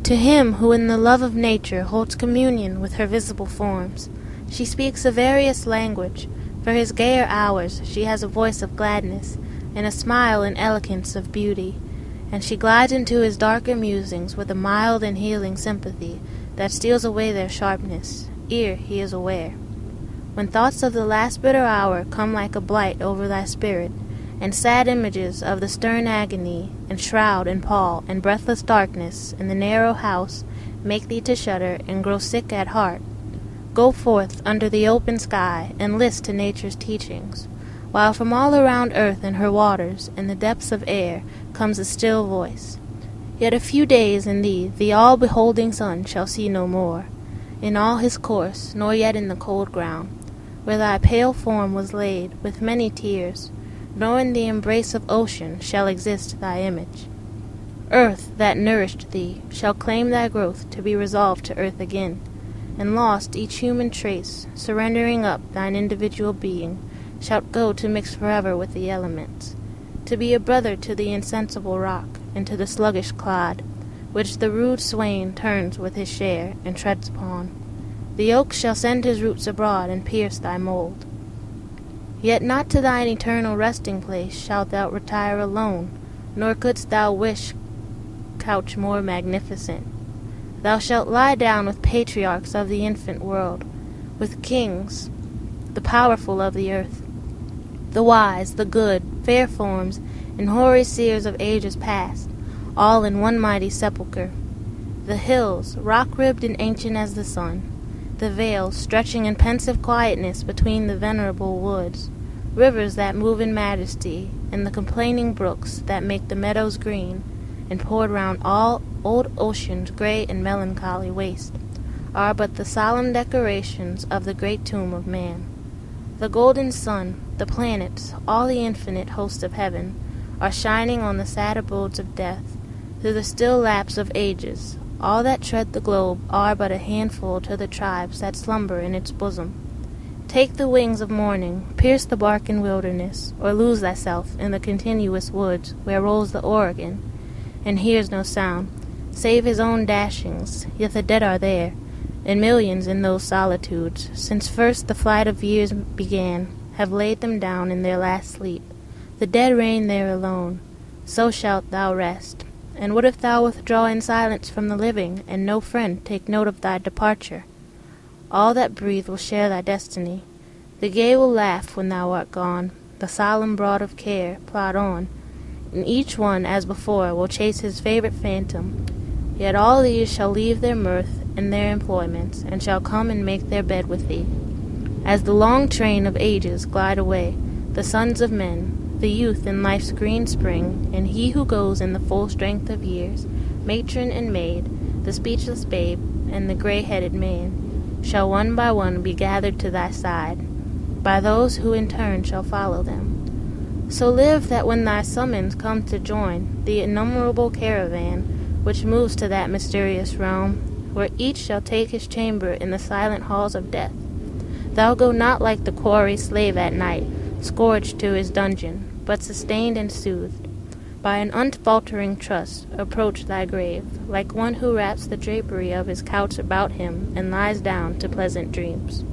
To him who in the love of nature holds communion with her visible forms, she speaks a various language. For his gayer hours she has a voice of gladness, and a smile and eloquence of beauty, and she glides into his darker musings with a mild and healing sympathy that steals away their sharpness, ere he is aware. When thoughts of the last bitter hour come like a blight over thy spirit, and sad images of the stern agony, and shroud and pall and breathless darkness in the narrow house make thee to shudder and grow sick at heart, go forth under the open sky and list to nature's teachings, while from all around earth and her waters and the depths of air comes a still voice. Yet a few days and thee the all-beholding sun shall see no more, in all his course, nor yet in the cold ground, where thy pale form was laid with many tears, nor in the embrace of ocean shall exist thy image. Earth that nourished thee shall claim thy growth to be resolved to earth again, and lost each human trace, surrendering up thine individual being, shalt go to mix forever with the elements, to be a brother to the insensible rock and to the sluggish clod, which the rude swain turns with his share and treads upon. The oak shall send his roots abroad and pierce thy mould. Yet not to thine eternal resting place shalt thou retire alone, nor couldst thou wish couch more magnificent. Thou shalt lie down with patriarchs of the infant world, with kings, the powerful of the earth, the wise, the good, fair forms, and hoary seers of ages past, all in one mighty sepulchre. The hills, rock-ribbed and ancient as the sun, the vales stretching in pensive quietness between the venerable woods, rivers that move in majesty, and the complaining brooks that make the meadows green, and poured round all old ocean's gray and melancholy waste, are but the solemn decorations of the great tomb of man. The golden sun, the planets, all the infinite host of heaven, are shining on the sad abodes of death, through the still lapse of ages. All that tread the globe are but a handful to the tribes that slumber in its bosom. Take the wings of morning, pierce the barken wilderness, or lose thyself in the continuous woods where rolls the Oregon, and hears no sound, save his own dashings, yet the dead are there, and millions in those solitudes, since first the flight of years began, have laid them down in their last sleep. The dead reign there alone. So shalt thou rest. And what if thou withdraw in silence from the living, and no friend take note of thy departure? All that breathe will share thy destiny. The gay will laugh when thou art gone, the solemn brood of care plod on, and each one, as before, will chase his favorite phantom. Yet all these shall leave their mirth and their employments, and shall come and make their bed with thee. As the long train of ages glide away, the sons of men, the youth in life's green spring, and he who goes in the full strength of years, matron and maid, the speechless babe, and the gray-headed man, shall one by one be gathered to thy side, by those who in turn shall follow them. So live that when thy summons come to join the innumerable caravan which moves to that mysterious realm, where each shall take his chamber in the silent halls of death, thou go not like the quarry slave at night, scourged to his dungeon, but sustained and soothed. By an unfaltering trust approach thy grave, like one who wraps the drapery of his couch about him and lies down to pleasant dreams.